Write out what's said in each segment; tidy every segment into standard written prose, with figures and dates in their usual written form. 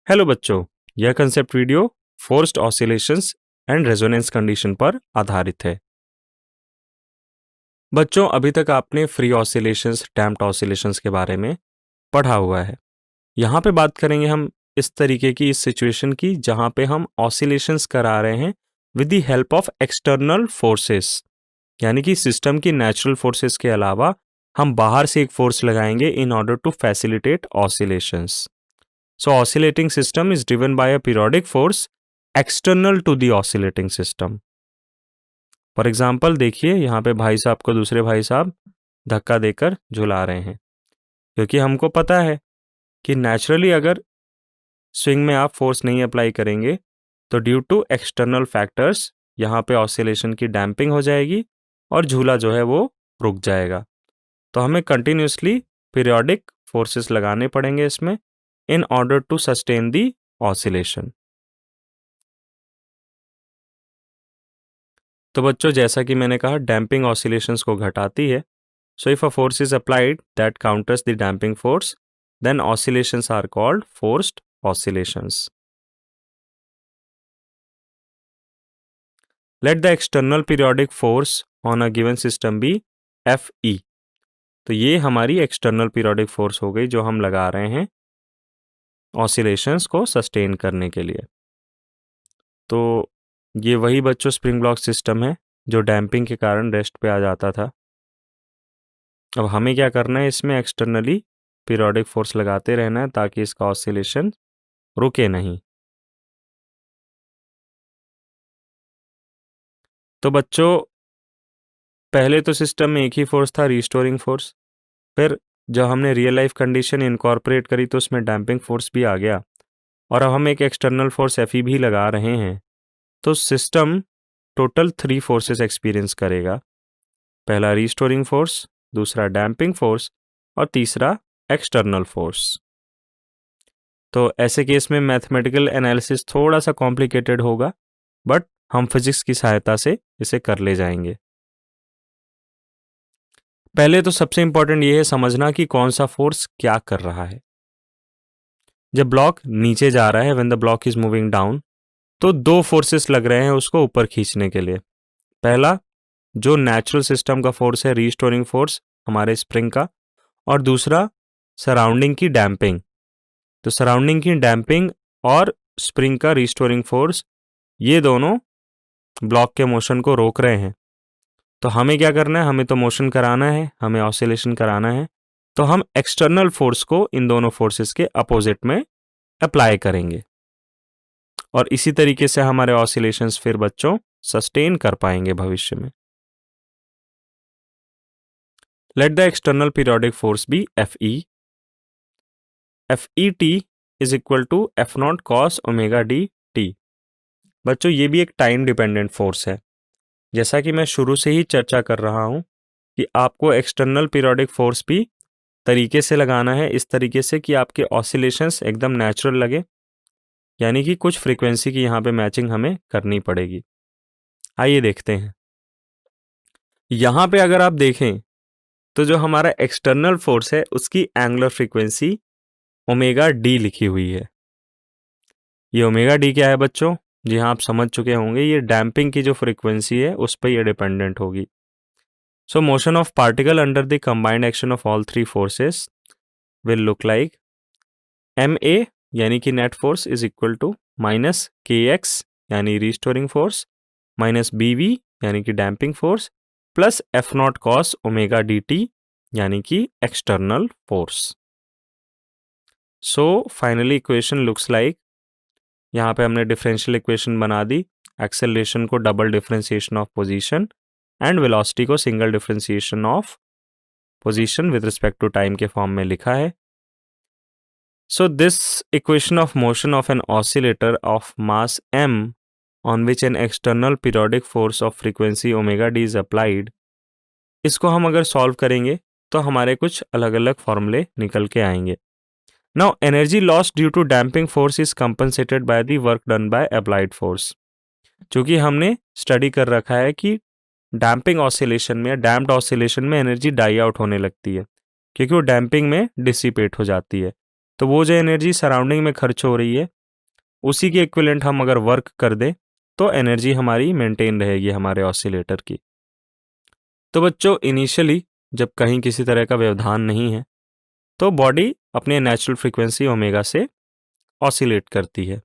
Hello बच्चों, यह concept video forced oscillations and resonance condition पर आधारित है। बच्चों, अभी तक आपने फ्री ऑसिलेशंस, डैम्प्ड ऑसिलेशंस के बारे में पढ़ा हुआ है। यहाँ पे बात करेंगे हम इस तरीके की इस सिचुएशन की जहाँ पे हम ऑसिलेशंस करा रहे हैं with the help of external forces, यानी कि सिस्टम की नेचुरल फोर्सेस के अलावा हम बाहर से एक फोर्स लगाएंगे in order to facilitate oscillations. So oscillating system is driven by a periodic force external to the oscillating system. For example देखिए, यहाँ पे भाई साहब को दूसरे भाई साहब धक्का देकर झुला रहे हैं, क्योंकि हमको पता है कि नेचुरली अगर स्विंग में आप फोर्स नहीं अप्लाई करेंगे तो ड्यू टू एक्सटर्नल फैक्टर्स यहाँ पे ऑसिलेशन की डैम्पिंग हो जाएगी और झूला जो है वो रुक जाएगा। तो हमें कंटिन्यूसली पीरियोडिक फोर्सेस लगाने पड़ेंगे इसमें in order to sustain the oscillation. तो बच्चों, जैसा कि मैंने कहा, डैम्पिंग ऑसिलेशंस को घटाती है। So if a force is applied that counters the damping force, then oscillations are called forced oscillations. Let the external periodic force on a given system be Fe। तो ये हमारी एक्सटर्नल पीरियोडिक फोर्स हो गई जो हम लगा रहे हैं ऑसिलेशंस को सस्टेन करने के लिए। तो ये वही बच्चों स्प्रिंग ब्लॉक सिस्टम है जो डैम्पिंग के कारण रेस्ट पे आ जाता था। अब हमें क्या करना है, इसमें एक्सटर्नली पीरियोडिक फोर्स लगाते रहना है ताकि इसका ऑसिलेशन रुके नहीं। तो बच्चों, पहले तो सिस्टम में एक ही फोर्स था, रीस्टोरिंग फोर्स। फिर जब हमने रियल लाइफ कंडीशन इनकॉर्पोरेट करी तो उसमें डैम्पिंग फोर्स भी आ गया, और अब हम एक एक्सटर्नल फोर्स Fe भी लगा रहे हैं। तो सिस्टम टोटल 3 फोर्सेस एक्सपीरियंस करेगा। पहला रीस्टोरिंग फोर्स, दूसरा डैम्पिंग फोर्स और तीसरा एक्सटर्नल फोर्स। तो ऐसे केस में मैथमेटिकल एनालिसिस थोड़ा सा कॉम्प्लिकेटेड होगा, बट हम फिजिक्स की सहायता से इसे कर ले जाएंगे। पहले तो सबसे इंपॉर्टेंट ये है समझना कि कौन सा फोर्स क्या कर रहा है। जब ब्लॉक नीचे जा रहा है, when the block is moving down, तो 2 फोर्सेस लग रहे हैं उसको ऊपर खींचने के लिए। पहला जो नेचुरल सिस्टम का फोर्स है, रीस्टोरिंग फोर्स हमारे स्प्रिंग का, और दूसरा सराउंडिंग की डैम्पिंग। तो सराउंडिंग की डैम्पिंग और स्प्रिंग का रीस्टोरिंग फोर्स, ये दोनों ब्लॉक के मोशन को रोक रहे हैं। तो हमें क्या करना है, हमें तो मोशन कराना है, हमें ऑसिलेशन कराना है। तो हम एक्सटर्नल फोर्स को इन दोनों फोर्सेस के अपोजिट में अप्लाई करेंगे, और इसी तरीके से हमारे ऑसिलेशंस फिर बच्चों सस्टेन कर पाएंगे भविष्य में। Let the external periodic force be Fe। Fet is equal to F0 cos omega d t. बच्चों, ये भी एक टाइम डिपेंडेंट फोर्स है। जैसा कि मैं शुरू से ही चर्चा कर रहा हूं कि आपको एक्सटर्नल पीरियोडिक फोर्स भी तरीके से लगाना है, इस तरीके से कि आपके ऑसिलेशंस एकदम नेचुरल लगे, यानी कि कुछ फ्रीक्वेंसी की यहाँ पे मैचिंग हमें करनी पड़ेगी। आइए देखते हैं। यहाँ पे अगर आप देखें तो जो हमारा एक्सटर्नल फोर्स है उसकी एंगुलर फ्रीक्वेंसी ओमेगा डी लिखी हुई है। ये ओमेगा डी क्या है बच्चों? जी हाँ, आप समझ चुके होंगे, ये डैम्पिंग की जो फ्रीक्वेंसी है उस पर ये डिपेंडेंट होगी। So motion of particle under the combined action of all 3 forces will look like MA यानी कि net force is equal to minus KX यानी रीस्टोरिंग फोर्स माइनस BV यानी कि damping force plus F0 cos omega dt यानी कि external force. So finally equation looks like, यहाँ पे हमने डिफरेंशियल इक्वेशन बना दी। एक्सेलरेशन को double differentiation of position and velocity को single differentiation of position with respect to time के फॉर्म में लिखा है। So this equation of motion of an oscillator of mass m on which an external periodic force of frequency omega d is applied, इसको हम अगर solve करेंगे तो हमारे कुछ अलग अलग फॉर्मूले निकल के आएंगे। Now energy lost due to damping force is compensated by the work done by applied force। चूंकि हमने स्टडी कर रखा है कि डैम्पिंग ऑसिलेशन में, डैम्प्ड ऑसिलेशन में एनर्जी डाई आउट होने लगती है क्योंकि वो डैम्पिंग में डिसिपेट हो जाती है। तो वो जो एनर्जी सराउंडिंग में खर्च हो रही है उसी के इक्विवेलेंट हम अगर वर्क कर दें तो एनर्जी हमारी मेंटेन रहेगी हमारे ऑसिलेटर की। तो बच्चों इनिशियली जब कहीं किसी तरह का व्यवधान नहीं है तो बॉडी अपने नेचुरल फ्रीक्वेंसी ओमेगा से ऑसिलेट करती है।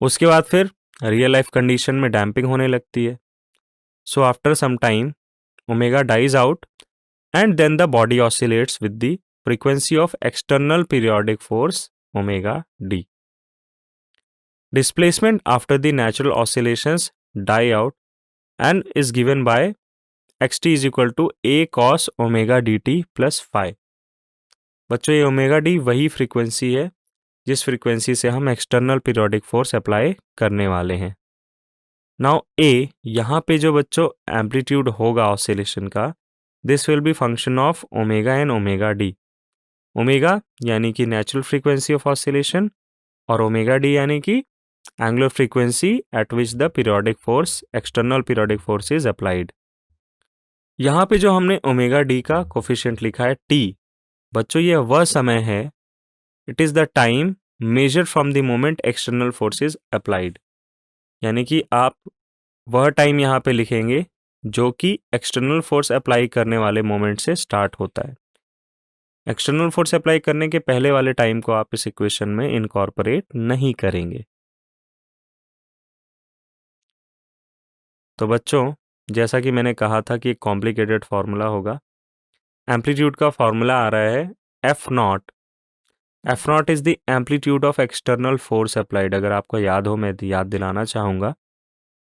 उसके बाद फिर रियल लाइफ कंडीशन में डैम्पिंग होने लगती है। So after some time omega dies out and then the body oscillates with the frequency of external periodic force omega d. Displacement after the natural oscillations die out and is given by xt is equal to a cos omega dt plus phi. बच्चों ये omega D वही frequency है जिस frequency से हम external periodic force apply करने वाले हैं। नाउ ए यहाँ पे जो बच्चों एम्पलीट्यूड होगा ऑसिलेशन का, this will be function of omega and omega D. Omega यानी कि नेचुरल फ्रीक्वेंसी ऑफ ऑसिलेशन और ओमेगा डी यानी कि angular frequency eight which the periodic force external periodic force is applied. यहाँ पे जो हमने ओमेगा डी का कोफिशिएंट लिखा है टी, बच्चों ये वह समय है, it is the time measured from the moment external force is applied. यानी कि आप वह टाइम यहाँ पे लिखेंगे जो कि एक्सटर्नल फोर्स अप्लाई करने वाले मोमेंट से स्टार्ट होता है। एक्सटर्नल फोर्स अप्लाई करने के पहले वाले टाइम को आप इस इक्वेशन में इनकॉर्पोरेट नहीं करेंगे। तो बच्चों जैसा कि मैंने कहा था कि एक कॉम्प्लिकेटेड फार्मूला होगा। एम्पलीट्यूड का फार्मूला आ रहा है F not. F not is the amplitude of external force applied. अगर आपको याद हो, मैं याद दिलाना चाहूँगा।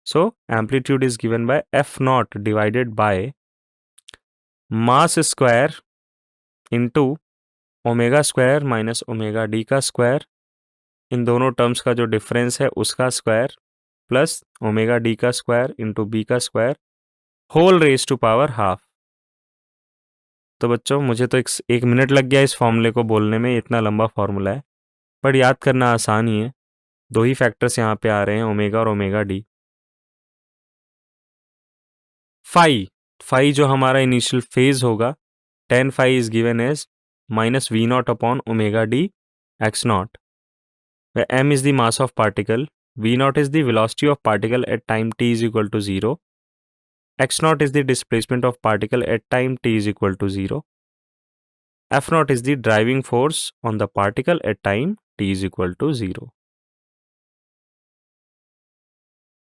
So amplitude is given by F not divided by mass square into omega square minus omega D का स्क्वायर, इन दोनों टर्म्स का जो डिफरेंस है उसका स्क्वायर, प्लस ओमेगा डी का स्क्वायर इंटू बी का square whole raise to power half. तो बच्चों मुझे तो एक मिनट लग गया इस फॉर्मूले को बोलने में, इतना लंबा फॉर्मूला है, पर याद करना आसान ही है। दो ही फैक्टर्स यहाँ पे आ रहे हैं, ओमेगा और ओमेगा डी। फाई जो हमारा इनिशियल फेज होगा, tan phi is given as minus v naught upon omega d x naught, where m is the mass of particle, v naught is the velocity of particle at time t is equal to 0, x naught is the displacement of particle at time t is equal to 0, f naught is the driving force on the particle at time t is equal to 0.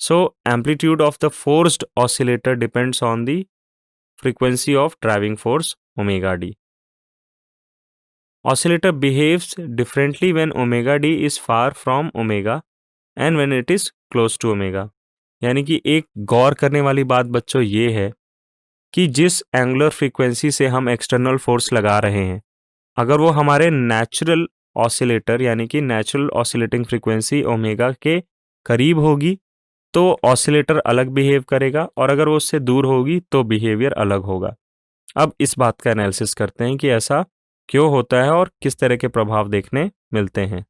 So amplitude of the forced oscillator depends on the frequency of driving force omega d. Oscillator behaves differently when omega d is far from omega and when it is close to omega. यानी कि एक गौर करने वाली बात बच्चों ये है कि जिस एंगुलर फ्रीक्वेंसी से हम एक्सटर्नल फोर्स लगा रहे हैं, अगर वो हमारे नेचुरल ऑसिलेटर यानी कि नेचुरल ऑसिलेटिंग फ्रीक्वेंसी ओमेगा के करीब होगी तो ऑसिलेटर अलग बिहेव करेगा, और अगर वो उससे दूर होगी तो बिहेवियर अलग होगा। अब इस बात का एनालिसिस करते हैं कि ऐसा क्यों होता है और किस तरह के प्रभाव देखने मिलते हैं।